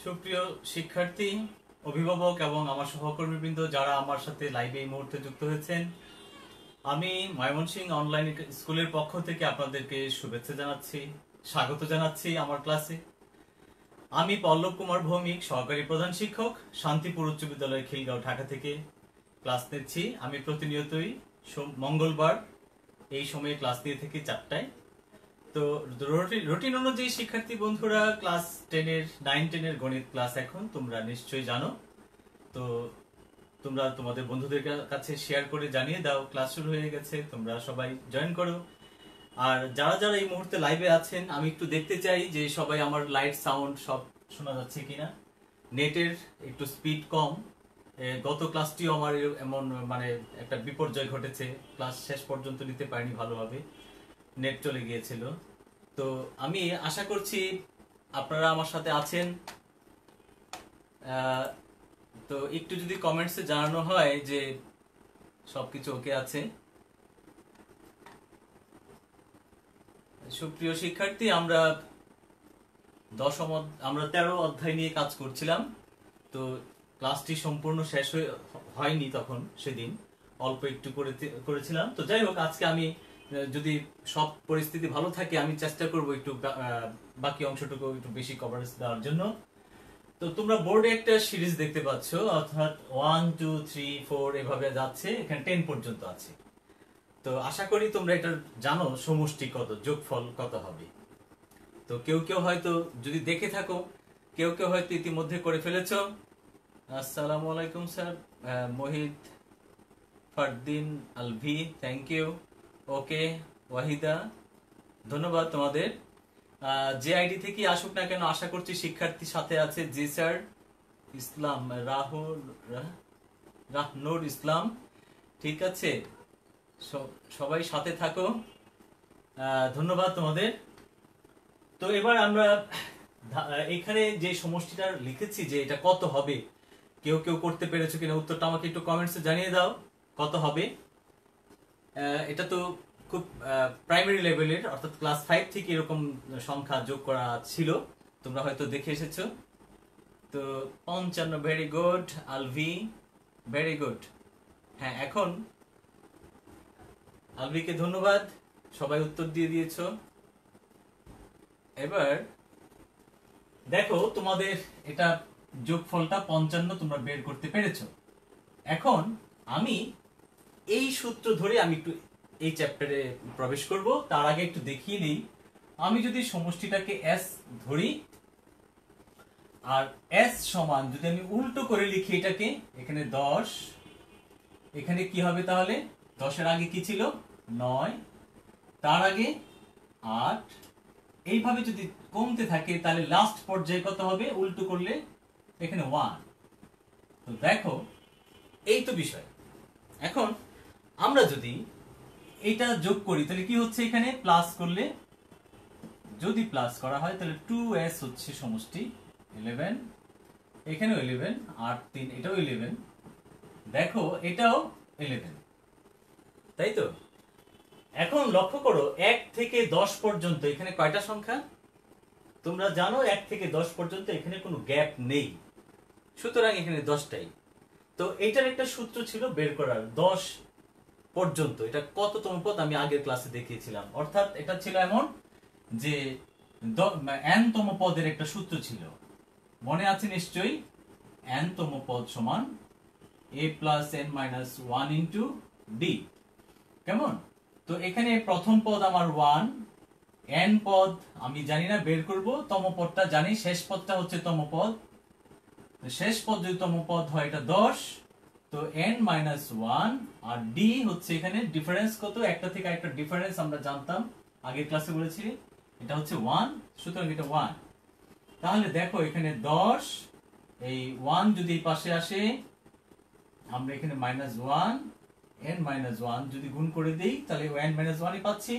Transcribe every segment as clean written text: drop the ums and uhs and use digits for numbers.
সুপ্রিয় শিক্ষার্থী, অভিভাবক এবং আমার সহকর্মীবৃন্দ যারা আমার সাথে লাইভে এই মুহূর্তে যুক্ত হয়েছেন, আমি ময়মনসিংহ অনলাইন স্কুলের পক্ষ থেকে আপনাদেরকে শুভেচ্ছা জানাচ্ছি, স্বাগত জানাচ্ছি আমার ক্লাসে। আমি পল্লব কুমার ভৌমিক, সহকারী প্রধান শিক্ষক, শান্তিপুর উচ্চ বিদ্যালয়, খিলগাঁও, ঢাকা থেকে ক্লাস নিচ্ছি। আমি প্রতিনিয়তই মঙ্গলবার এই সময়ে ক্লাস দিয়ে থাকি 4টায়। তো রুটিন অনুযায়ী শিক্ষার্থী বন্ধুরা ক্লাস 9-10-এর গণিত ক্লাস এখন তোমরা নিশ্চয়ই জানো। তো তোমরা তোমাদের বন্ধুদের কাছে শেয়ার করে জানিয়ে দাও ক্লাস শুরু হয়ে গেছে, তোমরা সবাই জয়েন করো। আর যারা যারা এই মুহূর্তে লাইভে আছেন, আমি একটু দেখতে চাই যে সবাই আমার লাইট সাউন্ড সব শোনা যাচ্ছে কিনা। নেটের একটু স্পিড কম, গত ক্লাসটিও আমার এমন মানে একটা বিপর্যয় ঘটেছে, ক্লাস শেষ পর্যন্ত নিতে পারিনি ভালোভাবে, নেট চলে গিয়েছিল। তো আমি আশা করছি আপনারা আমার সাথে আছেন। তো একটু যদি কমেন্টসে জানানো হয় যে সবকিছু ওকে আছে। সুপ্রিয় শিক্ষার্থী, আমরা 13 অধ্যায় নিয়ে কাজ করছিলাম। তো ক্লাসটি সম্পূর্ণ শেষ হয়নি তখন, সেদিন অল্প একটু করেছিলাম। তো যাই হোক, আজকে আমি যদি সব পরিস্থিতি ভালো থাকে আমি চেষ্টা করব একটু বাকি অংশটুকু একটু বেশি কভারেজ দেওয়ার জন্য। তো তোমরা বোর্ডে একটা সিরিজ দেখতে পাচ্ছ, অর্থাৎ 1 2 3 4 এভাবে যাচ্ছে, এখানে 10 পর্যন্ত আছে। তো আশা করি তোমরা এটা জানো সমষ্টি কত, যোগফল কত হবে। তো কেউ কেউ হয়তো যদি দেখে থাকো, কেউ কেউ হয়তো ইতিমধ্যে করে ফেলেছ। আসসালামু আলাইকুম sir, Mohit, Fardin, Alvi, thank you. Okay, Wahida, ধন্যবাদ তোমাদের। যে আইডি থেকে আসুক না কেন, আশা করছি শিক্ষার্থী সাথে আছে। জি স্যার, ইসলাম, রাহনুর ইসলাম, ঠিক আছে, সবাই সাথে থাকো, ধন্যবাদ তোমাদের। তো এবার আমরা এখানে যে সমষ্টিটা লিখেছি যে এটা কত হবে, কেউ কেউ করতে পেরেছো কিনা উত্তরটা আমাকে একটু কমেন্টসে জানিয়ে দাও কত হবে। এটা তো খুব প্রাইমারি লেভেলের, অর্থাৎ ক্লাস 5 থেকে এরকম সংখ্যা যোগ করা ছিল, তোমরা হয়তো দেখে এসেছো। তো 55, very good. Alvi, very good. হ্যাঁ, এখন আলভিকে ধন্যবাদ, সবাই উত্তর দিয়ে দিয়েছো। এবার দেখো তোমাদের এটা যোগফলটা 55 তোমরা বের করতে পেরেছো। এখন আমি এই সূত্র ধরে আমি একটু এই চ্যাপ্টারে প্রবেশ করব। তার আগে একটু দেখিয়ে নিই, আমি যদি সমষ্টিটাকে s ধরি আর s সমান যদি আমি উল্টো করে লিখি এটাকে, এখানে 10, এখানে কি হবে তাহলে? 10-এর আগে কি ছিল? 9, তার আগে 8, এইভাবে যদি কমতে থাকে তাহলে লাস্ট পর্যায়ে কত হবে উল্টো করলে? এখানে 1। তো দেখো, এই তো বিষয়। এখন আমরা যদি এটা যোগ করি তাহলে কি হচ্ছে? এখানে প্লাস করলে, যদি প্লাস করা হয় তাহলে 2s হচ্ছে সমষ্টি 11, এখানেও 11, 8 3 এটাও 11, দেখো এটাও 11, তাই তো? এখন লক্ষ্য করো 1 থেকে 10 পর্যন্ত এখানে কয়টা সংখ্যা? তোমরা জানো 1 থেকে 10 পর্যন্ত এখানে কোনো গ্যাপ নেই, সুতরাং এখানে 10টাই। তো এইটার একটা সূত্র ছিল বের করার, 10 পর্যন্ত এটা কততম পদ আমি আগের ক্লাসে দেখিয়েছিলাম। অর্থাৎ এটা ছিল এমন যে n তম পদের একটা সূত্র ছিল, মনে আছে নিশ্চয়ই? n তম পদ সমান a + n - 1 * d, কেমন? তো এখানে প্রথম পদ আমার 1, n পদ আমি জানি না, বের করব। তম পদটা জানি, শেষ পদটা হচ্ছে তম পদ। শেষ পদ যদি তম পদ হয় এটা 10, তো n - 1 আর d হচ্ছে এখানে ডিফারেন্স কত, একটা থেকে একটা ডিফারেন্স আমরা জানতাম, আগের ক্লাসে বলেছি, এটা হচ্ছে 1, সুতরাং এটা 1। তাহলে দেখো এখানে 10, এই 1 যদি এই পাশে আসে, আমরা এখানে -1, n - 1 যদি গুণ করে দেই তাহলে n - 1ই পাচ্ছি।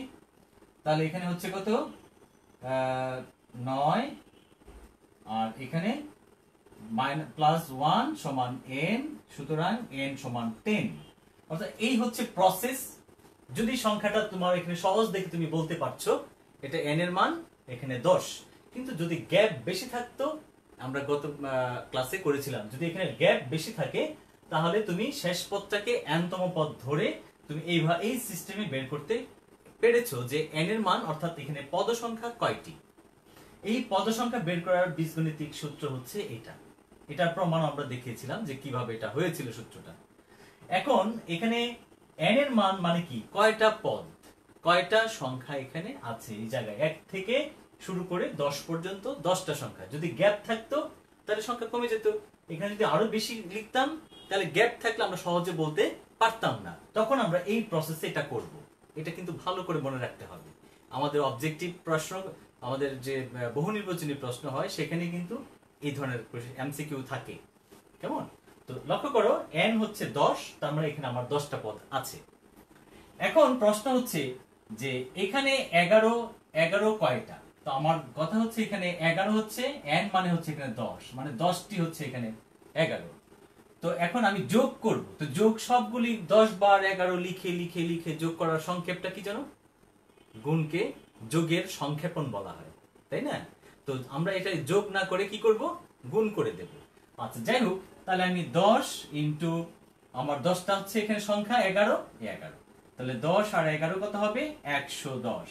তাহলে এখানে হচ্ছে কত? 9, আর এখানে +1 সমান n, সুতরাং n সমান 10। অর্থাৎ এই হচ্ছে প্রসেস। যদি সংখ্যাটা তোমার এখানে সহজ দেখে তুমি বলতে পারছো এটা n এর মান এখানে 10, কিন্তু যদি গ্যাপ বেশি থাকতো আমরা গত ক্লাসে করেছিলাম, যদি এখানে গ্যাপ বেশি থাকে তাহলে তুমি শেষ পদটাকে n-তম পদ ধরে তুমি এই সিস্টেমে বের করতে পেরেছো যে n এর মান, অর্থাৎ এখানে পদ সংখ্যা কয়টি। এই পদ সংখ্যা বের করার বীজগণিতিক সূত্র হচ্ছে এটা। এটার প্রমাণ আমরা দেখিয়েছিলাম যে কিভাবে এটা হয়েছিল সূত্রটা। এখন এখানে n এর মান মানে কি, কয়টা পদ, কয়টা সংখ্যা এখানে আছে এই জায়গায়, 1 থেকে শুরু করে 10 পর্যন্ত 10টা সংখ্যা। যদি গ্যাপ থাকতো তাহলে সংখ্যা কমে যেত। এখানে যদি আরো বেশি লিখতাম তাহলে গ্যাপ থাকলে আমরা সহজে বলতে পারতাম না, তখন আমরা এই প্রসেসে এটা করব। এটা কিন্তু ভালো করে মনে রাখতে হবে। আমাদের অবজেক্টিভ প্রশ্ন, আমাদের যে বহু নির্বাচনী প্রশ্ন হয় সেখানে কিন্তু এই ধরনের এমসিকিউ থাকে। কেমন? তো লক্ষ্য করো n হচ্ছে 10, তার মানে এখানে আমার 10টা পদ আছে। এখন প্রশ্ন হচ্ছে যে এখানে 11 কয়টা। তো আমার কথা হচ্ছে এখানে 11 হচ্ছে n মানে হচ্ছে এখানে 10, মানে 10টি হচ্ছে এখানে 11। তো এখন আমি যোগ করব, তো যোগ সবগুলি 10 বার 11 লিখে লিখে লিখে যোগ করার সংক্ষেপটা কি জানো? গুণকে যোগের সংক্ষেপণ বলা হয়, তাই না? তো আমরা এটা যোগ না করে কি করব, গুণ করে দেব। আচ্ছা যাই হোক, তাহলে আমি 10 ইনটু আমার 10টা হচ্ছে এখানে সংখ্যা 11, তাহলে 10 আর 11 কত হবে? 110।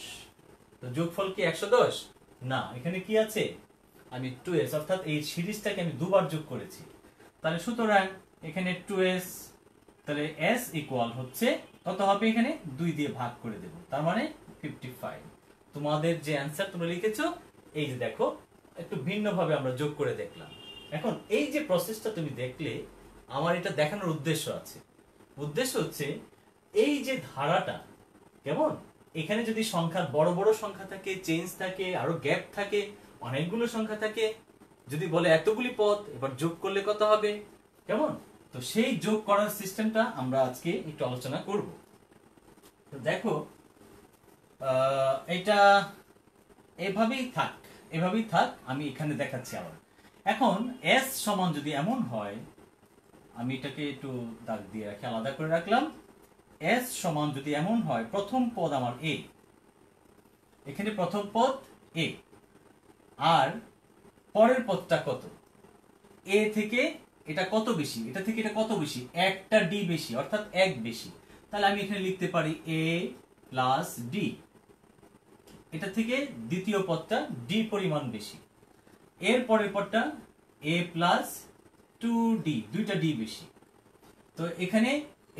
তো যোগফল কি 110? না, এখানে কি আছে? আমি 2s, অর্থাৎ এই সিরিজটাকে আমি দুবার যোগ করেছি। তাহলে সুতরাং এখানে 2s, তাহলে s ইকুয়াল হচ্ছে কত হবে? এখানে 2 দিয়ে ভাগ করে দেব, তার মানে 55। তোমাদের যে অ্যানসার তোমরা লিখেছো, এই যে দেখো একটু ভিন্ন ভাবে আমরা যোগ করে দেখলাম। এখন এই যে প্রসেসটা তুমি দেখলে, আমার এটা দেখানোর উদ্দেশ্য আছে। উদ্দেশ্য হচ্ছে এই যে ধারাটা, কেমন, এখানে যদি সংখ্যা বড় বড় সংখ্যা থাকে, চেঞ্জ থাকে, আরো গ্যাপ থাকে, অনেকগুলো সংখ্যা থাকে, যদি বলে এতগুলি পদ, এবার যোগ করলে কত হবে, কেমন? তো সেই যোগ করার সিস্টেমটা আমরা আজকে একটু আলোচনা করব। তো দেখো এটা এভাবেই থাক, আমি এখানে দেখাচ্ছি আবার। এখন s সমান যদি এমন হয়, আমি এটাকে একটু দাগ দিয়ে রাখি, আলাদা করে রাখলাম। s সমান যদি এমন হয়, প্রথম পদ আমার a, এখানে প্রথম পদ a, আর পরের পদটা কত, a থেকে এটা কত বেশি, এটা থেকে এটা কত বেশি, একটা d বেশি, অর্থাৎ 1 বেশি। তাহলে আমি এখানে লিখতে পারি a প্লাস d। এটা থেকে দ্বিতীয় পদটা d পরিমাণ বেশি, এর পরের পদটা a প্লাস 2d, দুইটা d বেশি। তো এখানে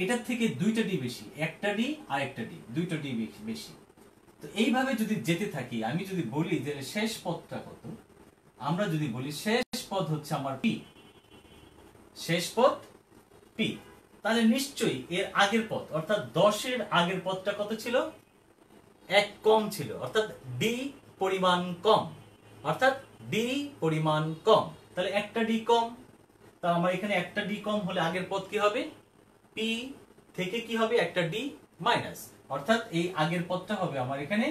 এটার থেকে দুইটা d বেশি, একটা d আর একটা d, দুইটা d বেশি। তো এইভাবে যদি যেতে থাকি, আমি যদি বলি যে শেষ পদটা কত, আমরা যদি বলি শেষ পদ হচ্ছে আমার p, শেষ পদ p, তাহলে নিশ্চয়ই এর আগের পদ, অর্থাৎ 10 এর আগের পদটা কত ছিল? 1 কম ছিল, অর্থাৎ d পরিমাণ কম, অর্থাৎ d পরিমাণ কম, তাহলে একটা d কম। তা আমার এখানে একটা d কম হলে আগের পদ কি হবে? p থেকে কি হবে? একটা d মাইনাস, অর্থাৎ এই আগের পদটা হবে আমার এখানে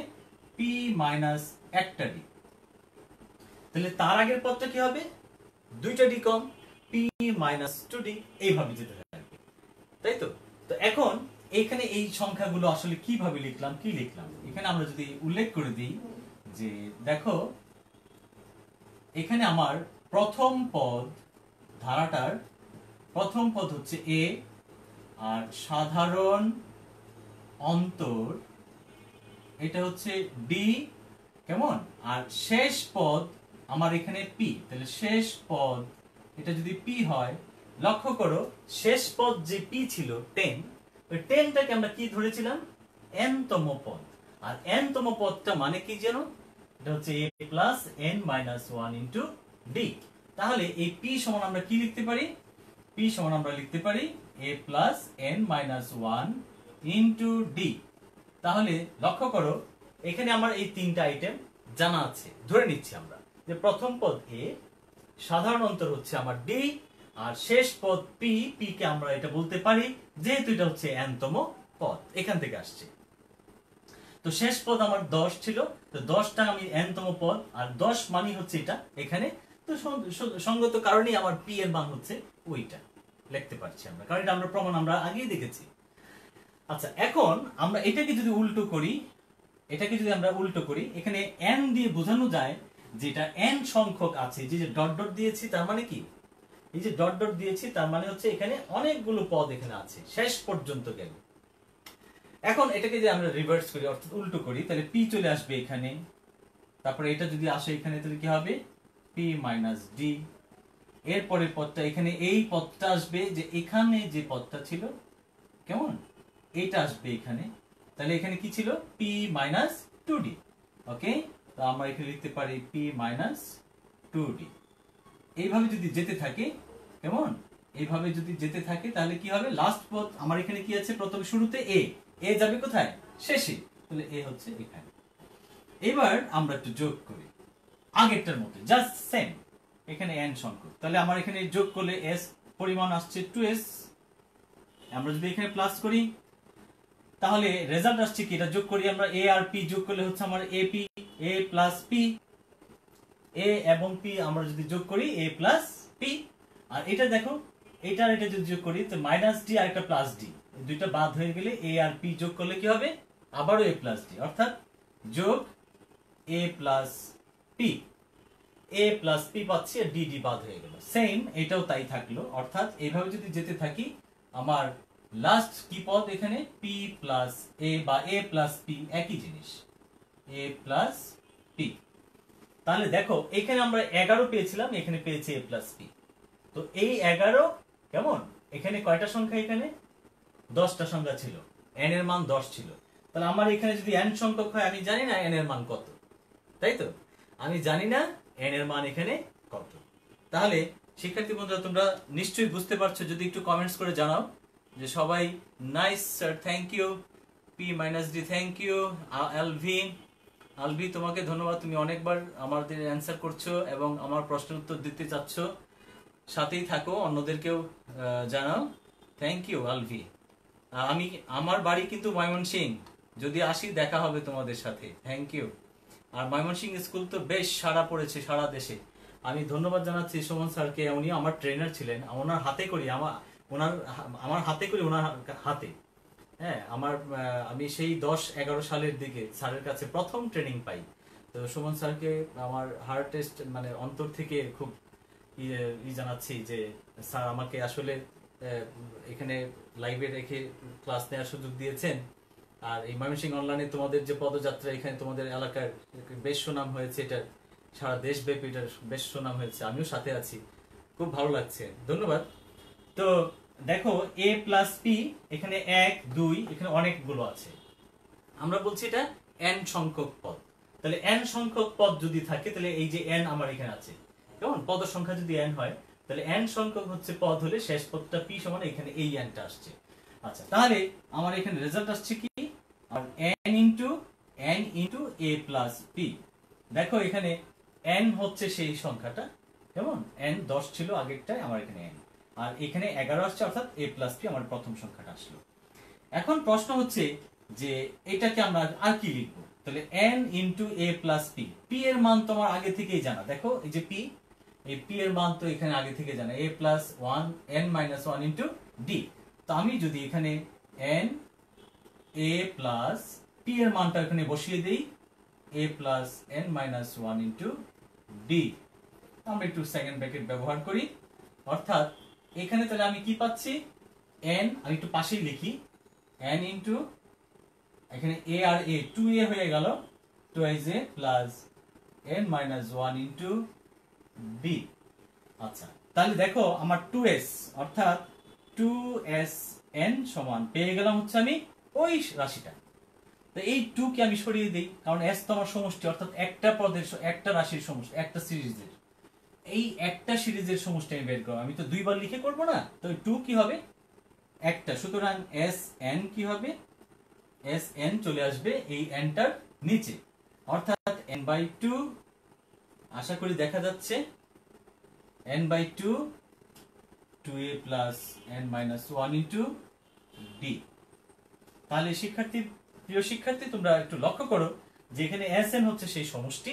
p মাইনাস একটা d। তাহলে তার আগের পদটা কি হবে? দুইটা d কম, p মাইনাস 2d, এইভাবে যেতে থাকবে, তাই তো? তো এখন এইখানে এই সংখ্যাগুলো আসলে কিভাবে লিখলাম, কি লিখলাম, এখানে আমরা যদি উল্লেখ করে দিই যে দেখো এখানে আমার প্রথম পদ, ধারাটার প্রথম পদ হচ্ছে a, আর সাধারণ অন্তর এটা হচ্ছে d, কেমন? আর শেষ পদ আমার এখানে p, তাহলে শেষ পদ এটা যদি p হয়, লক্ষ্য করো শেষ পদ যে p ছিল 10, ওই 10টাকে আমরা কি ধরেছিলাম? n-তম পদ। আর n-তম পদটা মানে কি জানো? এটা হচ্ছে a plus n minus 1 into d। তাহলে এই p সমান আমরা কি লিখতে পারি? p সমান আমরা লিখতে পারি a plus n minus 1 into d। তাহলে লক্ষ্য করো এখানে আমার এই তিনটা আইটেম জানা আছে, ধরে নিচ্ছি আমরা যে প্রথম পদ a, সাধারণ অন্তর হচ্ছে আমার d, আর শেষ পদ p, p কে আমরা এটা বলতে পারি যেহেতু এটা হচ্ছে n-তম পদ, এখান থেকে আসছে। তো শেষ পদ আমার 10 ছিল, তো 10টা আমি n-তম পদ, আর 10 মানে হচ্ছে এটা এখানে, তো সঙ্গত কারণেই আমার p এর মান হচ্ছে ওইটা লিখতে পারছি আমরা, কারণ এটা আমরা প্রমাণ আমরা আগেই দেখেছি। আচ্ছা এখন আমরা এটাকে যদি উল্টো করি, এখানে n দিয়ে বোঝানো যায় যেটা n সংখ্যক আছে, যে যে ডট ডট দিয়েছি তার মানে কি, এই যে ডট ডট দিয়েছি তার মানে হচ্ছে এখানে অনেকগুলো পদ এখানে আছে শেষ পর্যন্ত গেল। এখন এটাকে যে আমরা রিভার্স করি অর্থাৎ উল্টো করি, তাহলে p চলে আসবে এখানে, তারপরে এটা যদি আসে এখানে তাহলে কি হবে p মাইনাস ডি। এরপরের পদটা এখানে এই পদটা আসবে, যে এখানে যে পদটা ছিল কেমন এটা আসবে এখানে, তাহলে এখানে কি ছিল p মাইনাস টু ডি। ওকে, তো আমরা এখানে লিখতে পারি p মাইনাস টু ডি। এইভাবে যদি যেতে থাকে কেমন, এইভাবে যদি যেতে থাকে তাহলে কি হবে, লাস্ট পদ আমার এখানে কি আছে, প্রথমে শুরুতে এ, এ যাবে কোথায় শেষে, তাহলে এ হচ্ছে এখানে। এবার আমরা একটু যোগ করি আগেরটার মতো, জাস্ট সেম, এখানে n সংখ্যক, তাহলে আমার এখানে যোগ করলে s পরিমাণ আসছে 2s। আমরা যদি এখানে প্লাস করি তাহলে রেজাল্ট আসছে কি, এটা যোগ করি আমরা, a আর p যোগ করলে হচ্ছে আমার ap, a plus p, a এবং p আমরা যদি যোগ করি a প্লাস p। আর এটা দেখো, এটা আর এটা যদি যোগ করি তো মাইনাস ডি আর একটা প্লাস ডি, দুইটা বাদ হয়ে গেলে a আর p যোগ করলে কি হবে, আবারও a প্লাস ডি, অর্থাৎ যোগ a plus p, a plus p পাচ্ছি আর ডি ডি বাদ হয়ে গেল। সেম এটাও তাই থাকলো, অর্থাৎ এইভাবে যদি যেতে থাকি আমার লাস্ট কি পদ এখানে p প্লাস a বা a প্লাস p একই জিনিস, a প্লাস p। তাহলে দেখো এখানে আমরা 11 পেয়েছিলাম, এখানে পেয়েছি a প্লাস p। তো এই 11 কেমন, এখানে কয়টা সংখ্যা, এখানে 10টা সংখ্যা ছিল, n এর মান 10 ছিল। তাহলে আমার এখানে যদি n সংখ্যক হয় আমি জানি না n এর মান কত, তাই তো, আমি জানি না n এর মান এখানে কত। তাহলে শিক্ষার্থী বন্ধুরা তোমরা নিশ্চয়ই বুঝতে পারছো, যদি একটু কমেন্টস করে জানাও যে সবাই nice sir, thank you, p minus D thank you, এলভি, আলভি তোমাকে ধন্যবাদ, তুমি অনেকবার আমাদের অ্যান্সার করছো এবং আমার প্রশ্নের উত্তর দিতে চাচ্ছ, সাথেই থাকো, অন্যদেরকেও জানাও, থ্যাংক ইউ আলভি। আমি, আমার বাড়ি কিন্তু ময়মনসিংহ, যদি আসি দেখা হবে তোমাদের সাথে, থ্যাংক ইউ। আর ময়মনসিংহ স্কুল তো বেশ সাড়া পড়েছে সারা দেশে, আমি ধন্যবাদ জানাচ্ছি সুমন স্যারকে, উনি আমার ট্রেনার ছিলেন, ওনার হাতে করি আমার হাতে করি ওনার হাতে, হ্যাঁ আমি সেই 10-11 সালের দিকে স্যারের কাছে প্রথম ট্রেনিং পাই। তো সুমন স্যারকে আমার হার্টেস্ট মানে অন্তর থেকে খুব জানাচ্ছি যে স্যার আমাকে আসলে এখানে লাইভে রেখে ক্লাস নেওয়ার সুযোগ দিয়েছেন। আর এই ময়মনসিংহ অনলাইনে তোমাদের যে পদযাত্রা, এখানে তোমাদের এলাকার বেশ সুনাম হয়েছে, এটা সারা দেশব্যাপী এটার বেশ সুনাম হয়েছে, আমিও সাথে আছি, খুব ভালো লাগছে, ধন্যবাদ। তো দেখো a প্লাস p এখানে 1 2 এখানে অনেকগুলো আছে, আমরা বলছি এটা n সংখ্যক পদ। তাহলে n সংখ্যক পদ যদি থাকে তাহলে এই যে n আমার এখানে আছে, কেমন পদ সংখ্যা যদি n হয় তাহলে n সংখ্যক হচ্ছে পদ হলে শেষ পদটা p সমান এখানে এই n টা আসছে। আচ্ছা, তাহলে আমার এখানে রেজাল্ট আসছে কি, আর n into a plus p। দেখো এখানে n হচ্ছে সেই সংখ্যাটা, কেমন n 10 ছিল আগেরটায়, আমার এখানে n, আর এখানে 11 আসছে, অর্থাৎ a প্লাস p আমার প্রথম সংখ্যাটা আসলো। এখন প্রশ্ন হচ্ছে যে এটাকে আমরা আর কি লিখবো, তাহলে n into a plus p, p এর মান তো আমার আগে থেকেই জানা, দেখো এই যে p, এই p এর মান তো এখানে আগে থেকে জানা, a plus 1 n minus 1 into d। তো আমি যদি এখানে n a প্লাস p এর মানটা এখানে বসিয়ে দেই, a plus n minus 1 into d, আমরা একটু সেকেন্ড ব্র্যাকেট ব্যবহার করি, অর্থাৎ এখানে তাহলে আমি কি পাচ্ছি, n আমি একটু পাশেই লিখি, n ইনটু এখানে a আর a 2a হয়ে গেল, 2a plus n minus 1 into b। আচ্ছা, তাহলে দেখো আমার 2s অর্থাৎ 2sn সমান পেয়ে গেলাম হচ্ছে আমি ওই রাশিটা। তো এই 2 কে আমি সরিয়ে দেই, কারণ s তো আমার সমষ্টি, অর্থাৎ একটা পদের একটা রাশির সমষ্টি, একটা সিরিজের, এই একটা সিরিজের সমষ্টি আমি বের করব, আমি তো দুইবার লিখে করব না, তো 2 কি হবে একটা, সুতরাং sn কি হবে, sn চলে আসবে এই n টার নিচে, অর্থাৎ n/2, আশা করি দেখা যাচ্ছে, n/2 2a plus n minus 1 into d। তাহলে শিক্ষার্থী, প্রিয় শিক্ষার্থী তোমরা একটু লক্ষ্য করো যে এখানে sn হচ্ছে সেই সমষ্টি,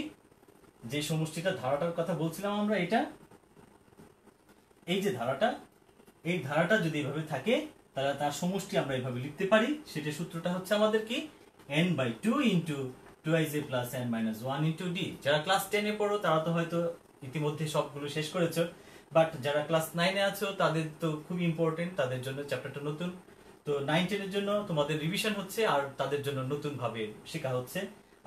যে সমষ্টিটা ধারাটার কথা বলছিলাম আমরা, এটা এই যে ধারাটা, এই ধারাটা যদি এভাবে থাকে তাহলে তার সমষ্টি আমরা এভাবে লিখতে পারি, সেটা সূত্রটা হচ্ছে আমাদের কি n/2 into 2i plus n minus 1 into D. যারা ক্লাস 10 এ পড়ো তারা তো হয়তো ইতিমধ্যে সবগুলো শেষ করেছো, বাট যারা ক্লাস 9 এ আছো তাদের তো খুব ইম্পর্টেন্ট, তাদের জন্য চ্যাপ্টারটা নতুন। তো 9 10 এর জন্য তোমাদের রিভিশন হচ্ছে আর তাদের জন্য নতুন ভাবে শেখা হচ্ছে।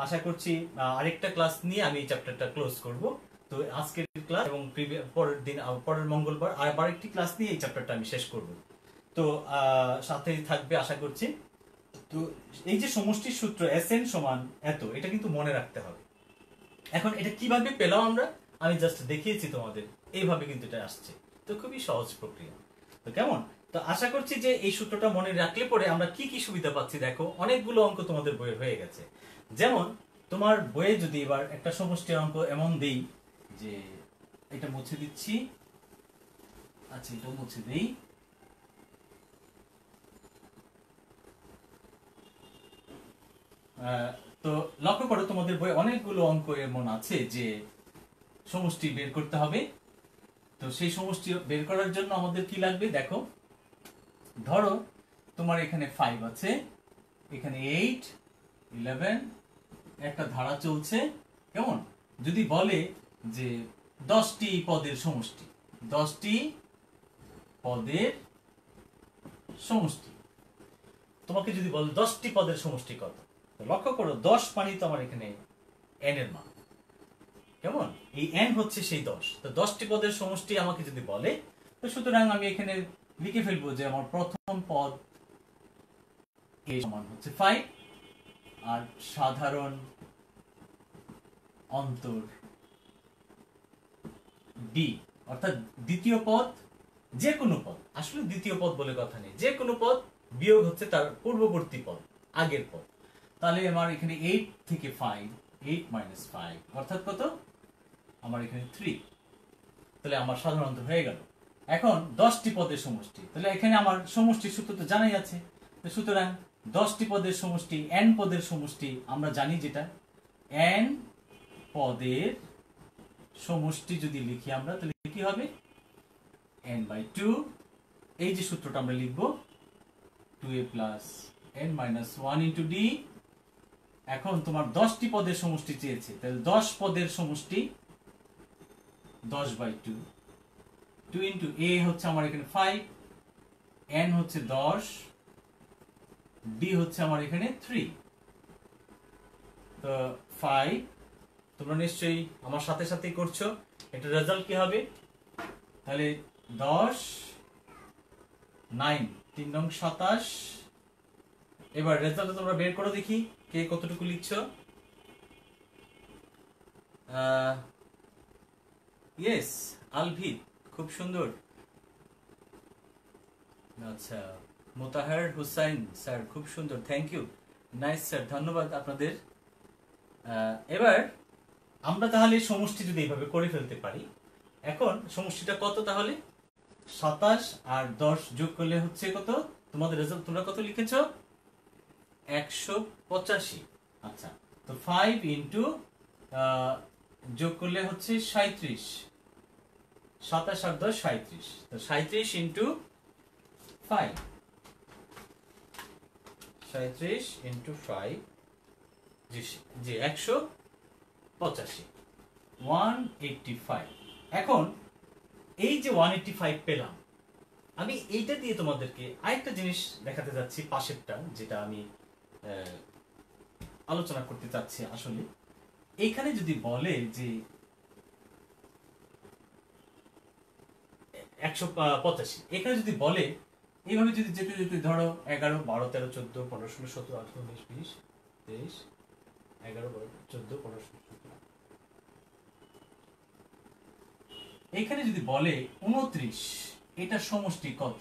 আশা করছি আরেকটা ক্লাস নিয়ে আমি এই চ্যাপ্টারটা ক্লোজ করব। তো আজকের ক্লাস এবং পরের দিন পরের মঙ্গলবার আবার একটি ক্লাস নিয়ে এই চ্যাপ্টারটা আমি শেষ করব। তো সাথেই থাকবে আশা করছি। তো এই যে সমষ্টির সূত্র Sn সমান এত, এটা কিন্তু মনে রাখতে হবে। এখন এটা কিভাবে পেলাম আমরা, আমি জাস্ট দেখিয়েছি তোমাদের, এইভাবে কিন্তু এটা আসছে। তো খুবই সহজ প্রক্রিয়া। তো কেমন, তো আশা করছি যে এই সূত্রটা মনে রাখলে পরে আমরা কি কি সুবিধা পাচ্ছি। দেখো অনেকগুলো অঙ্ক তোমাদের বইয়ে হয়ে গেছে। যেমন তোমার বইয়ে যদি এবার একটা সমষ্টি অঙ্ক এমন দেই যে, এটা মুছে দিচ্ছি, আচ্ছা এটা মুছে দেই। তো লক্ষ্য করো তোমাদের বইয়ে অনেকগুলো অঙ্ক এমন আছে যে সমষ্টি বের করতে হবে। তো সেই সমষ্টি বের করার জন্য আমাদের কি লাগবে দেখো, ধরো তোমার এখানে 5 আছে, এখানে 8 11, একটা ধারা চলছে। কেমন, যদি বলে যে 10টি পদের সমষ্টি, 10টি পদের সমষ্টি, তোমাকে যদি বলে 10টি পদের সমষ্টি কত, লক্ষ্য করো 10 মানে তো আমার এখানে n এর মান। কেমন, এই n হচ্ছে সেই 10। তো 10টি পদের সমষ্টি আমাকে যদি বলে, তো সুতরাং আমি এখানে লিখে ফেলবো যে আমার প্রথম পদ a সমান হচ্ছে 5, আর সাধারণ অন্তর d, অর্থাৎ দ্বিতীয় পদ, যে কোনো পদ, আসলে দ্বিতীয় পদ বলে কথা নেই, যে কোনো পদ বিয়োগ হচ্ছে তার পূর্ববর্তী পদ, আগের পদ। তাহলে আমার এখানে 8 থেকে 5, 8 মাইনাস 5 অর্থাৎ কত, আমার এখানে 3। তাহলে আমার সাধারণ অন্তর হয়ে গেল। এখন 10টি পদের সমষ্টি, তাহলে এখানে আমার সমষ্টির সূত্র তো জানাই আছে। তো সুতরাং 10টি পদের সমষ্টি, n পদের সমষ্টি আমরা জানি, যেটা n পদের সমষ্টি যদি লিখি আমরা, তাহলে কি হবে n/2। এই যে সূত্রটা আমরা লিখব 2a plus n minus 1 into D. এখন তোমার 10টি পদের সমষ্টি চেয়েছে, তাহলে 10 পদের সমষ্টি 10/2, 2 ইন্টু a হচ্ছে আমার এখানে 5, n হচ্ছে 10, d হচ্ছে আমার এখানে 3। তো 5, তোমরা নিশ্চয়ই আমার সাথে সাথেই করছো, এটা রেজাল্ট কি হবে, তাহলে 10 9 3 নং 27। এবার রেজাল্ট তোমরা বের করো দেখি কে কতটুকু লিখছো। ইয়েস আলভিদ, খুব সুন্দর। আচ্ছা মোতাহার হুসাইন স্যার, খুব সুন্দর, থ্যাংক ইউ, নাইস স্যার, ধন্যবাদ আপনাদের। এবার আমরা তাহলে সমষ্টি যদি এইভাবে করে ফেলতে পারি, এখন সমষ্টিটা কত, তাহলে 27 আর 10 যোগ করলে হচ্ছে কত, তোমাদের রেজাল্ট তোমরা কত লিখেছো 185। আচ্ছা, তো 5 ইন্টু যোগ করলে হচ্ছে 37, 27 আর 10 37, তো 37 ইন্টু 5, 37 ইন্টু 5, জি 185, 185। এখন এই যে 185 পেলাম, আমি এইটা দিয়ে তোমাদেরকে আরেকটা জিনিস দেখাতে যাচ্ছি, পাশেরটা যেটা আমি আলোচনা করতে চাচ্ছি। আসলে এইখানে যদি বলে যে 185, এখানে যদি বলে এইভাবে যদি যেতে যেতে ধরো 11 12 13 14 15 16 17 18 19 20 23 11 12 14 15 16 17, এখানে যদি বলে 29, এটা সমষ্টি কত,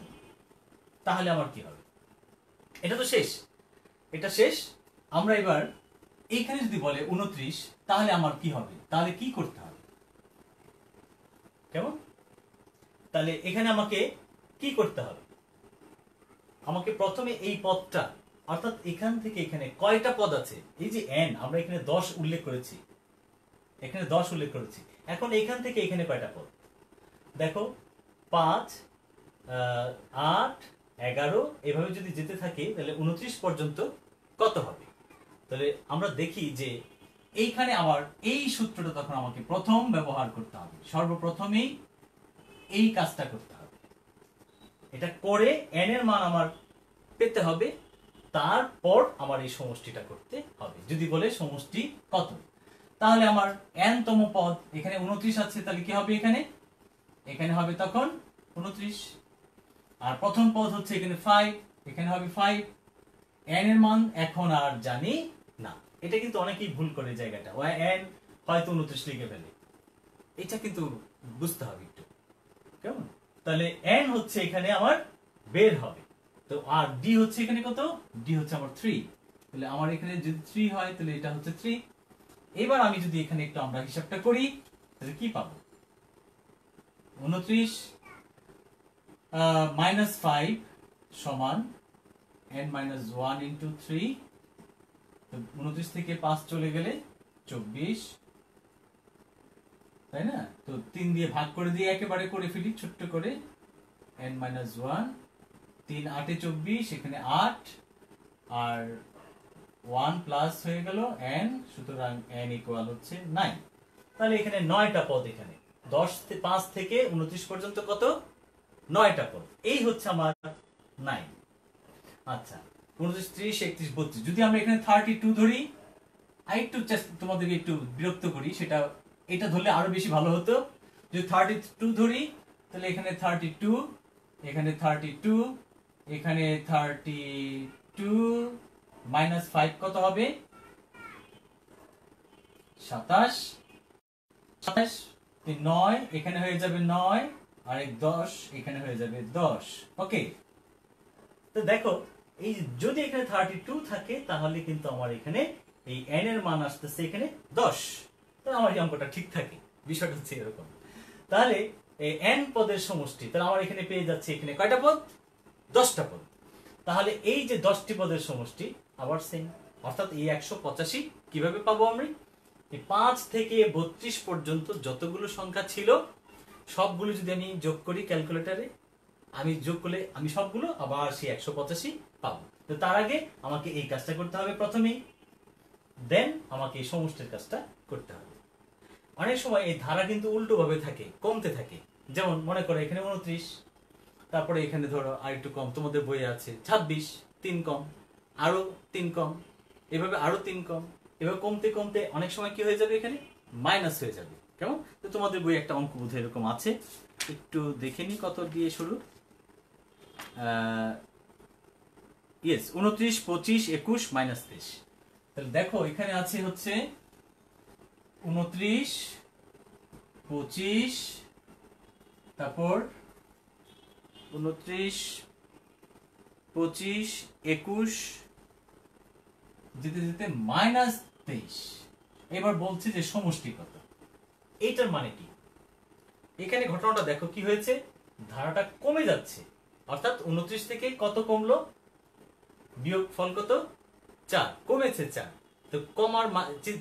তাহলে আমার কি হবে, এটা তো শেষ, এটা শেষ। আমরা এবার এইখানে যদি বলে 29, তাহলে আমার কি হবে, তাহলে কি করতে হবে, কেমন, তাহলে এখানে আমাকে কি করতে হবে, আমাকে প্রথমে এই পদটা, অর্থাৎ এখান থেকে এখানে কয়টা পদ আছে, এই যে n, আমরা এখানে 10 উল্লেখ করেছি, এখানে 10 উল্লেখ করেছি। এখন এখান থেকে এখানে কয়টা পদ দেখো, 5 8 11, এভাবে যদি যেতে থাকে তাহলে 29 পর্যন্ত কত হবে, তাহলে আমরা দেখি যে এইখানে আবার এই সূত্রটা তখন আমাকে প্রথম ব্যবহার করতে হবে, সর্বপ্রথমেই এই কাজটা করতে হবে। এটা করে n এর মান আমার পেতে হবে, তারপর আমার এই সমষ্টিটা করতে হবে। যদি বলে সমষ্টি কত, তাহলে আমার n তম পদ এখানে 29 আছে, তাহলে কি হবে এখানে, এখানে হবে তখন 29। আর প্রথম পদ হচ্ছে এখানে 5, এখানে হবে 5। n এর মান এখন আর জানি না। এটা কিন্তু অনেকেই ভুল করে জায়গাটা, ও n হয়তো 29 লিখে ফেলে, এটা কিন্তু বুঝতে হবে একটু, কেমন? তাহলে n হচ্ছে এখানে আমার বের হবে, তো আর d হচ্ছে এখানে কত, d হচ্ছে আমার 3। তাহলে আমার এখানে যদি 3 হয় তাহলে এটা হচ্ছে 3। এবার আমি যদি এখানে একটু আমরা হিসাবটা করি তাহলে কি পাবো, 29 মাইনাস 5 সমান n মাইনাস 1 ইন্টু 3। 29 থেকে 5 চলে গেলে 24, তাই না? তো 3 দিয়ে ভাগ করে দিয়ে একেবারে করে ফেলি ছোট্ট করে, n মাইনাস 1, 3 8 এ 24, এখানে 8 আর 1 প্লাস হয়ে গেল n, সুতরাং n ইকুয়াল হচ্ছে 9। তাহলে এখানে 9টা পদ, এখানে 5 থেকে 29 পর্যন্ত কত, 9টা পদ। এই হচ্ছে আমার 9। আচ্ছা, 29 30 31 32, যদি আমরা এখানে 32 ধরি, আর একটু তোমাদেরকে একটু বিরক্ত করি, সেটা এটা ধরলে আরো বেশি ভালো হতো। যদি 32 ধরি তাহলে এখানে 32, এখানে 32, এখানে 32 মাইনাস 5 কত হবে, 27, 27 9, এখানে হয়ে যাবে 9 আর 10, এখানে হয়ে যাবে 10। ওকে, তো দেখো এই যদি এখানে 32 থাকে তাহলে কিন্তু আমার এখানে এই n এর মান আসতেছে এখানে 10। তাহলে আমার এই অঙ্কটা ঠিক থাকে, বিষয়টা হচ্ছে এরকম। তাহলে এই n পদের সমষ্টি, তাহলে আমার এখানে পেয়ে যাচ্ছে এখানে কয়টা পদ, 10টা পদ। তাহলে এই যে 10টি পদের সমষ্টি আবার সেম, অর্থাৎ এই 185 কিভাবে পাবো আমরা, এই 5 থেকে 32 পর্যন্ত যতগুলো সংখ্যা ছিল সবগুলো যদি আমি যোগ করি ক্যালকুলেটরে, আমি যোগ করলে আমি সবগুলো আবার সেই 185 পাবো। তো তার আগে আমাকে এই কাজটা করতে হবে প্রথমেই, দেন আমাকে এই সমষ্টির কাজটা করতে হবে। অনেক সময় এই ধারা কিন্তু উল্টো ভাবে থাকে, কমতে থাকে। যেমন মনে করো এখানে 29, তারপরে এখানে ধরো আর একটু কম, তোমাদের বইয়ে আছে 26, 3 কম, আরো 3 কম, এভাবে আরো 3 কম, এভাবে কমতে কমতে অনেক সময় কি হয়ে যাবে, এখানে মাইনাস হয়ে যাবে। কেমন? তো তোমাদের বই একটা অঙ্ক বোধহয় এরকম আছে, একটু দেখে নি কত দিয়ে শুরু। Yes, 29 25 21 minus 23। তাহলে দেখো এখানে আছে হচ্ছে 29 25, তারপর 29 25 21 যেতে যেতে মাইনাস 23। এবার বলছে যে সমষ্টি কত, এইটার মানে কি, এখানে ঘটনাটা দেখো কি হয়েছে, ধারাটা কমে যাচ্ছে, অর্থাৎ 29 থেকে কত কমলো, বিয়োগ ফল কত, 4, কমেছে 4। তো কমার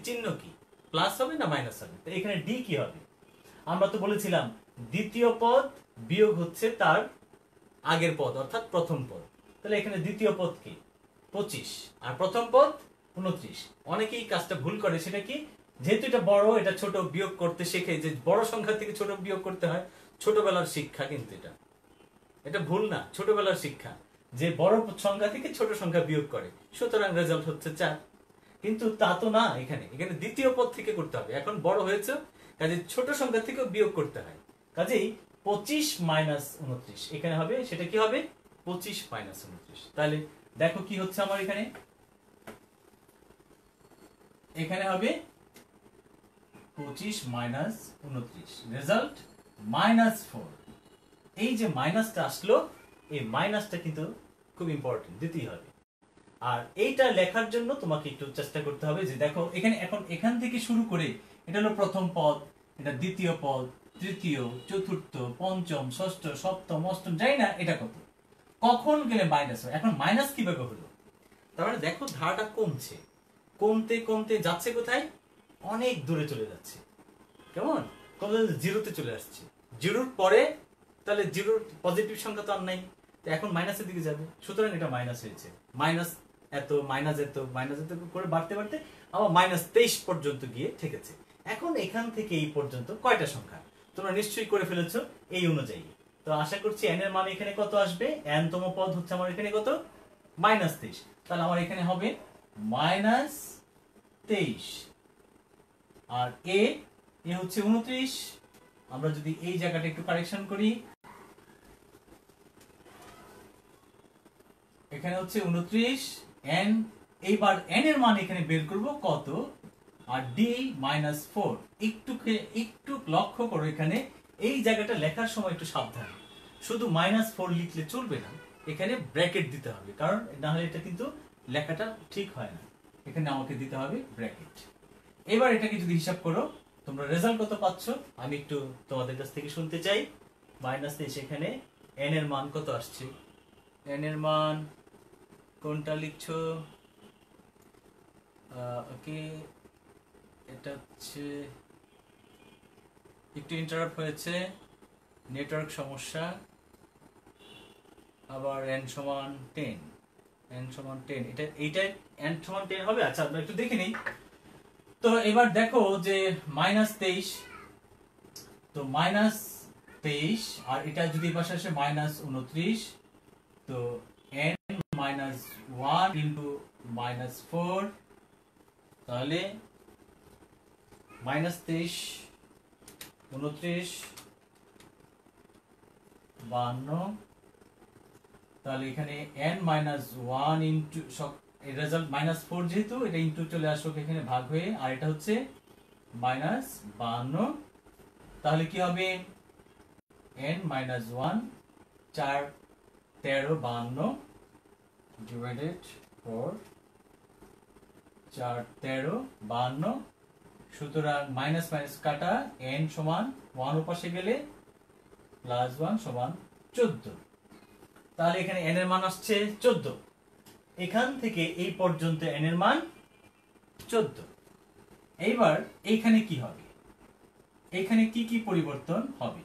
চিহ্ন কি, প্লাস হবে না মাইনাস হবে? তো এখানে ডি কি হবে, আমরা তো বলেছিলাম দ্বিতীয় পদ বিয়োগ হচ্ছে তার আগের পদ অর্থাৎ প্রথম পদ। তাহলে এখানে দ্বিতীয় পদ কি 25 আর প্রথম পদ 29। অনেকেই কাজটা ভুল করে, সেটা কি, যেহেতু এটা বড়, এটা ছোট বিয়োগ করতে শেখে, যে বড় সংখ্যা থেকে ছোট বিয়োগ করতে হয়, ছোটবেলার শিক্ষা কিন্তু এটা ভুল না, ছোটবেলার শিক্ষা, যে বড় সংখ্যা থেকে ছোট সংখ্যা বিয়োগ করে, সুতরাং রেজাল্ট হচ্ছে 4। কিন্তু তা তো না, এখানে দ্বিতীয় পদ থেকে করতে হবে, এখন বড় হয়েছে, কাজে ছোট সংখ্যা থেকেও বিয়োগ করতে হয়। কাজেই 25 মাইনাস 29 এখানে হবে, সেটা কি হবে 25 মাইনাস 29। তাহলে দেখো কি হচ্ছে আমার এখানে হবে 25 মাইনাস 29, রেজাল্ট মাইনাস 4। এই যে মাইনাসটা আসলো, এই মাইনাসটা কিন্তু খুব ইম্পর্টেন্ট, দিতেই হবে। আর এইটা লেখার জন্য তোমাকে একটু চেষ্টা করতে হবে, যে দেখো এখানে এখন এখান থেকে শুরু করে, এটা হলো প্রথম পদ, এটা দ্বিতীয় পদ, তৃতীয়, চতুর্থ, পঞ্চম, ষষ্ঠ, সপ্তম, অষ্টম, যাই না এটা কত, কখন গেলে মাইনাস হয়। এখন মাইনাস কিভাবে হলো, তার মানে দেখো ধারাটা কমছে, কমতে কমতে যাচ্ছে কোথায়, অনেক দূরে চলে যাচ্ছে। কেমন? কমতে জিরোতে চলে আসছে, জিরোর পরে তাহলে জিরোর পজিটিভ সংখ্যা তো আর নাই, এখন মাইনাসের দিকে যাবে, সুতরাং এটা মাইনাস হয়েছে, মাইনাস এত মাইনাস এত মাইনাস এত করে বাড়তে বাড়তে আবার -23 পর্যন্ত গিয়ে ঠেকেছে। এখন এখান থেকে এই পর্যন্ত কয়টা সংখ্যা তোমরা নিশ্চয়ই করে ফেলেছো এই অনুযায়ী। তো আশা করছি n এর মান এখানে কত আসবে, n তম পদ হচ্ছে আমার এখানে কত -23, তাহলে আমার এখানে হবে -23 আর এ হচ্ছে 29। আমরা যদি এই জায়গাটা একটু কারেকশন করি, এখানে হচ্ছে 29 n, এইবার n এর মান এখানে বের করব কত, আর d -4। একটু লক্ষ্য করো এখানে এই জায়গাটা লেখার সময় একটু সাবধান, শুধু -4 লিখলে চলবে না, এখানে ব্র্যাকেট দিতে হবে, কারণ না হলে এটা কিন্তু লেখাটা ঠিক হয় না। এখানে আমাকে দিতে হবে ব্র্যাকেট। এবার এটাকে যদি হিসাব করো তোমরা রেজাল্ট কত পাচ্ছ আমি একটু তোমাদের কাছ থেকে শুনতে চাই। -23 এখানে n এর মান কত আসছে, n এর মান কোনটা লিখছো, ওকে এটা হচ্ছে একটু ইন্টারাপ্ট হয়েছে, নেটওয়ার্ক সমস্যা। আবার n সমান 10, n সমান 10, এইটা n সমান 10 হবে। আচ্ছা আমরা একটু দেখে নিই। তো এবার দেখো যে -23, তো -23 আর এটা যদি পাশে আসে -29, তো n -1 ইন্টু -4, তাহলে -23 29 52, তাহলে এখানে n -1 ইন্টু এই রেজাল্ট -4 যেহেতু এটা ইন্টু চলে আসুক এখানে ভাগ হয়ে, আর এটা হচ্ছে -52, তাহলে কি হবে n -1 4 13 52 ডিভাইডেড 4 4 13 52, সুতরাং মাইনাস মাইনাস কাটা n সমান 1 ওপাশে গেলে +1 সমান 14, তাহলে এখানে n এর মান আসছে 14। এখান থেকে এই পর্যন্ত n এর মান 14। এইবার এইখানে কি হবে, এখানে কি কি পরিবর্তন হবে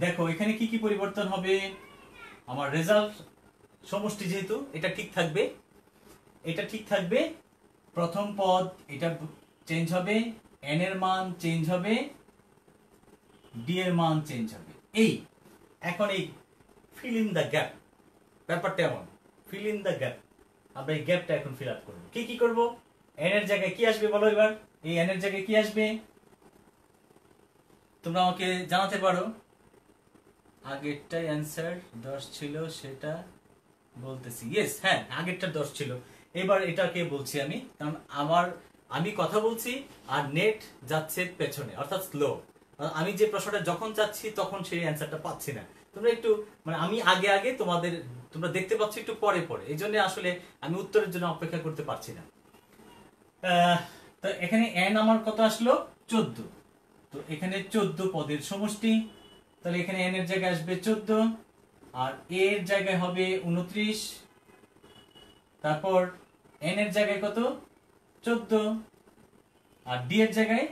দেখো, এখানে কি কি পরিবর্তন হবে। আমার রেজাল্ট সমষ্টি যেহেতু এটা ঠিক থাকবে, এটা ঠিক থাকবে, প্রথম পদ এটা চেঞ্জ হবে, n এর মান চেঞ্জ হবে, d এর মান চেঞ্জ হবে। এই এখন এই ফিল ইন দ্য গ্যাপ, ব্যাপারটা এমন, ফিল ইন দ্য গ্যাপ, আমরা এই গ্যাপটা এখন ফিল আপ করব। কি করব, n এর জায়গায় কি আসবে বলো এবার, এই n এর জায়গায় কি আসবে তোমরা আমাকে জানাতে পারো। আগেরটাই অ্যানসার 10 ছিল সেটা বলতেছি, ইয়েস হ্যাঁ আগেরটা 10 ছিল। এবার এটাকে বলছি আমি, কারণ আমি কথা বলছি আর নেট যাচ্ছে পেছনে, অর্থাৎ স্লো। আমি যে প্রশ্নটা যখন চাচ্ছি তখন সেই অ্যান্সারটা পাচ্ছি না। তোমরা একটু মানে আমি আগে তোমরা দেখতে পাচ্ছ একটু পরে পরে, এই জন্য আসলে আমি উত্তরের জন্য অপেক্ষা করতে পারছি না। তো এখানে n আমার কত আসলো 14, তো এখানে 14 পদের সমষ্টি, তাহলে এখানে n এর জায়গায় আসবে 14 আর a এর জায়গায় হবে 29, তারপর n এর জায়গায় কত 14 আর d এর জায়গায়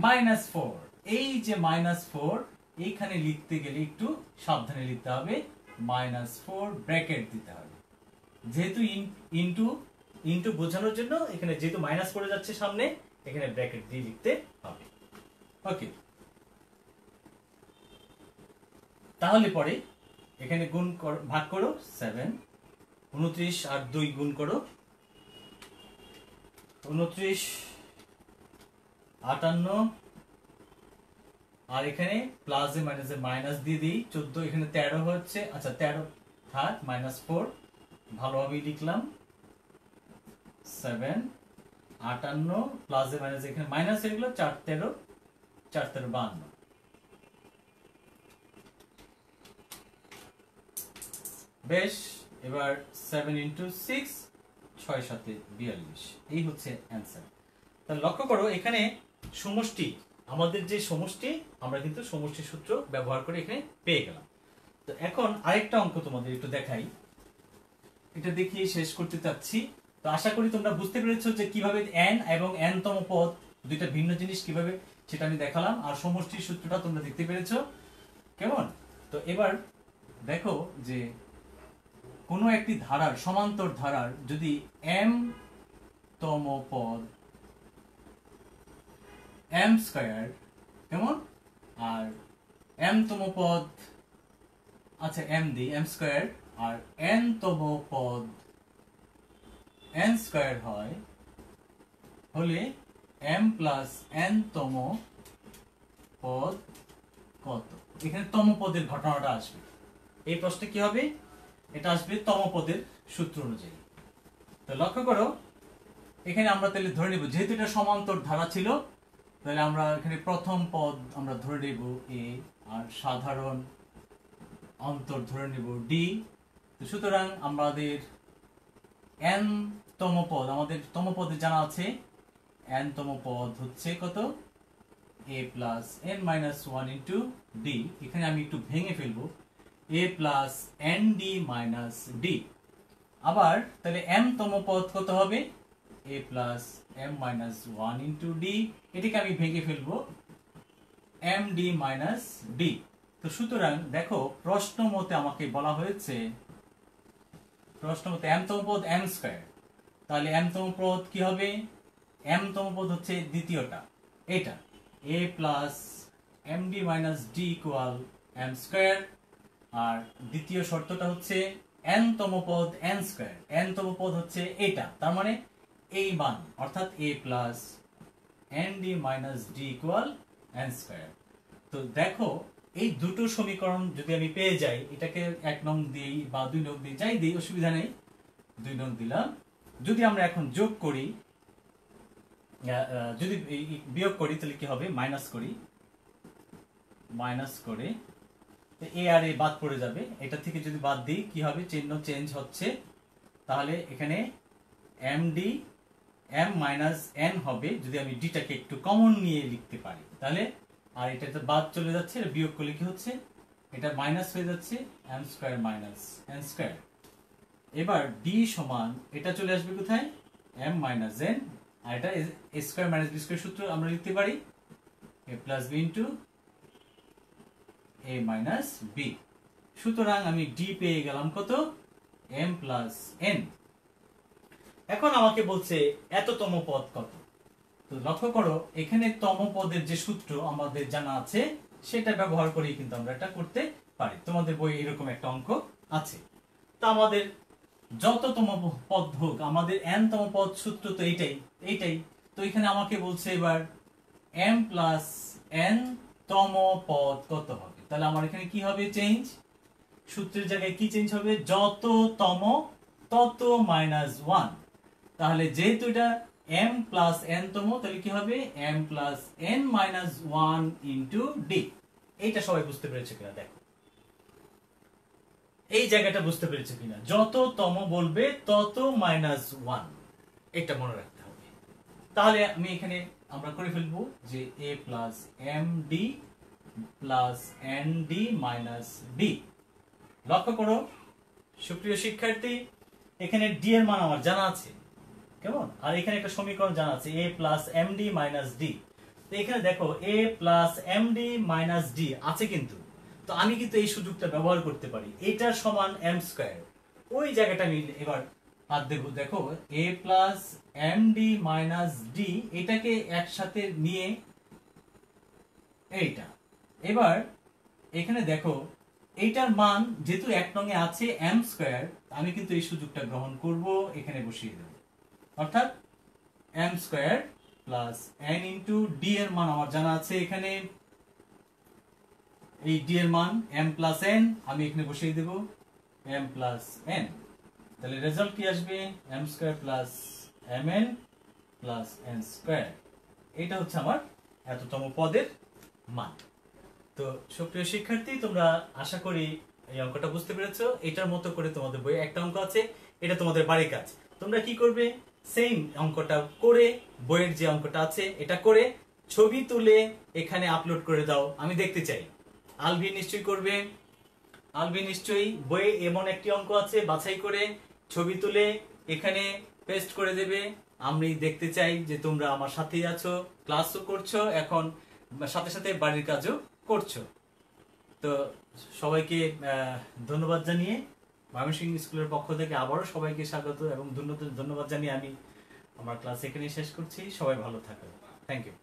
-4। এই যে -4 এইখানে লিখতে গেলে একটু সাবধানে লিখতে হবে, -4 ব্র্যাকেট দিতে হবে, যেহেতু ইনটু বোঝানোর জন্য এখানে যেহেতু মাইনাস পড়ে যাচ্ছে সামনে, এখানে ব্র্যাকেট দিয়ে লিখতে হবে। ওকে, তাহলে পরে এখানে ভাগ করো 7, 29 আর 2 গুণ করো, 29 58, আর এখানে প্লাসে মাইনাসে মাইনাস দিয়ে দিই 14, এখানে 13 হচ্ছে, আচ্ছা 13 থাক, -4 ভালোভাবে লিখলাম, 7 58 প্লাসে মাইনাসে এখানে মাইনাস হয়ে গেল 4 13 4 13 52। বেশ, এবার 7 ইন্টু 6 6 7 42, এই হচ্ছে অ্যান্সার। তাহলে লক্ষ্য করো এখানে সমষ্টি, আমাদের যে সমষ্টি আমরা কিন্তু সমষ্টি সূত্র ব্যবহার করে এখানে পেয়ে গেলাম। তো এখন আরেকটা অঙ্ক তোমাদের একটু দেখাই, এটা দেখিয়ে শেষ করতে চাচ্ছি। তো আশা করি তোমরা বুঝতে পেরেছো যে কিভাবে n এবং n তম পদ দুইটা ভিন্ন জিনিস কিভাবে, সেটা আমি দেখালাম, আর সমষ্টির সূত্রটা তোমরা দেখতে পেরেছো কেমন। তো এবার দেখো যে কোনো একটি ধারার সমান্তর ধারার যদি m তম পদ m স্কয়ার, কেমন, আর m তম পদ, আচ্ছা m দি m স্কয়ার, আর n তম পদ n স্কয়ার হয়, হলে m প্লাস n তম পদ কত? এখানে তম পদের ঘটনাটা আসবে। এই প্রশ্নে কি হবে? এটা আসবে তম পদের সূত্র অনুযায়ী। তো লক্ষ্য করো, এখানে আমরা তাহলে ধরে নেব, যেহেতু এটা সমান্তর ধারা ছিল, তাহলে আমরা এখানে প্রথম পদ আমরা ধরে নেব a, আর সাধারণ অন্তর ধরে নেব d। তো সুতরাং আমাদের n তম পদ, আমাদের তম পদে জানা আছে n তম পদ হচ্ছে কত? a plus n minus one into D. এখানে আমি একটু ভেঙে ফেলবো, a plus N D minus D. আবার তাহলে m তম পদ কত হবে? a plus m minus one into D. এটিকে আমি ভেঙে ফেলবো এম ডি মাইনাস ডি। তো সুতরাং দেখো, প্রশ্ন মতে আমাকে বলা হয়েছে, প্রশ্ন মতে m তম পদ m স্কয়ার, তাহলে m তম পদ কি হবে? m তম পদ হচ্ছে দ্বিতীয়টা, এটা a plus M D minus d equal m square, আর দ্বিতীয় শর্তটা হচ্ছে n তম পদ n স্কয়ার, n তম পদ হচ্ছে এটা, তার মানে এই মান, অর্থাৎ a plus N D minus d equal n square. তো দেখো, এই দুটো সমীকরণ যদি আমি পেয়ে যাই, এটাকে 1 নং দিই বা 2 নং দিই, যাই দিই, অসুবিধা নেই, 2 নং দিলাম। যদি আমরা এখন যোগ করি, যদি বিয়োগ করি, তাহলে কি হবে? মাইনাস করি, মাইনাস করে এ আর এ বাদ পড়ে যাবে। এটা থেকে যদি বাদ দিই, কি হবে? চিহ্ন চেঞ্জ হচ্ছে, তাহলে এখানে M D M minus N হবে, যদি আমি ডিটাকে একটু কমন নিয়ে লিখতে পারি তাহলে। আর এটা তো বাদ চলে যাচ্ছে, বিয়োগ করলে কি হচ্ছে? এটা মাইনাস হয়ে যাচ্ছে, M square minus N square. এবার ডি সমান, এটা চলে আসবে কোথায়? এম মাইনাস এন, আর এটা A square minus B square সূত্র আমরা লিখতে পারি A plus B into A minus B. সুতরাং আমি ডি পেয়ে গেলাম কত? M plus N. এখন আমাকে বলছে এততম পদ কত। তো লক্ষ্য করো, এখানে তম পদের যে সূত্র আমাদের জানা আছে, সেটা ব্যবহার করেই কিন্তু আমরা এটা করতে পারি। তোমাদের বই এরকম একটা অঙ্ক আছে। তা আমাদের যততম পদ হোক, আমাদের n তম পদ সূত্র তো এইটাই। তো এখানে আমাকে বলছে এবার m প্লাস n তম পদ কত হবে। তাহলে আমার এখানে কি হবে? চেঞ্জ, সূত্রের জায়গায় কি চেঞ্জ হবে? যততম তত মাইনাস ওয়ান। তাহলে যেহেতু এটা m প্লাস n তম, তাহলে কি হবে? m plus n minus one into D. এইটা সবাই বুঝতে পেরেছে কিনা দেখো, এই জায়গাটা বুঝতে পেরেছে কিনা? যত তম বলবে তত মাইনাস ওয়ান, এটা মনে রাখতে হবে। তাহলে আমি এখানে আমরা করে ফেলবো যে a plus M D plus N D minus D. লক্ষ্য করো সুপ্রিয় শিক্ষার্থী, এখানে ডি এর মান আমার জানা আছে, কেমন, আর এখানে একটা সমীকরণ জানা আছে a plus M D minus D. তো এখানে দেখো a plus M D minus D আছে, কিন্তু তো আমি কিন্তু এই সুযোগটা ব্যবহার করতে পারি, এটার সমান m স্কয়ার। ওই জায়গাটা আমি এবার হাত দেবো। দেখো a plus M D minus D, এটাকে একসাথে নিয়ে এইটা, এবার এখানে দেখো এইটার মান যেহেতু 1 নং এ আছে m স্কয়ার, আমি কিন্তু এই সুযোগটা গ্রহণ করব, এখানে বসিয়ে দেব, অর্থাৎ m square plus n into D এর মান আমার জানা আছে এখানে, এই ডি এর মান m প্লাস n, আমি এখানে বসিয়ে দেব m প্লাস n। তাহলে রেজাল্ট কি আসবে? m square plus mn plus n square. এটা হচ্ছে আমার এততম পদের মান। তো সুপ্রিয় শিক্ষার্থী, তোমরা আশা করি এই অঙ্কটা বুঝতে পেরেছো। এটার মতো করে তোমাদের বইয়ে একটা অঙ্ক আছে, এটা তোমাদের বাড়ির কাজ। তোমরা কি করবে? সেম অঙ্কটা করে, বইয়ের যে অঙ্কটা আছে এটা করে ছবি তুলে এখানে আপলোড করে দাও, আমি দেখতে চাই। আলবি নিশ্চয়ই করবে, আলবি নিশ্চয়ই বইয়ে এমন একটি অঙ্ক আছে, বাছাই করে ছবি তুলে এখানে পেস্ট করে দেবে। আমি দেখতে চাই যে তোমরা আমার সাথেই আছো, ক্লাসও করছো, এখন সাথে সাথে বাড়ির কাজও করছো। তো সবাইকে ধন্যবাদ জানিয়ে ময়মনসিংহ স্কুলের পক্ষ থেকে আবারও সবাইকে স্বাগত এবং ধন্যবাদ জানিয়ে আমি আমার ক্লাস এখানেই শেষ করছি। সবাই ভালো থাকবেন। Thank you.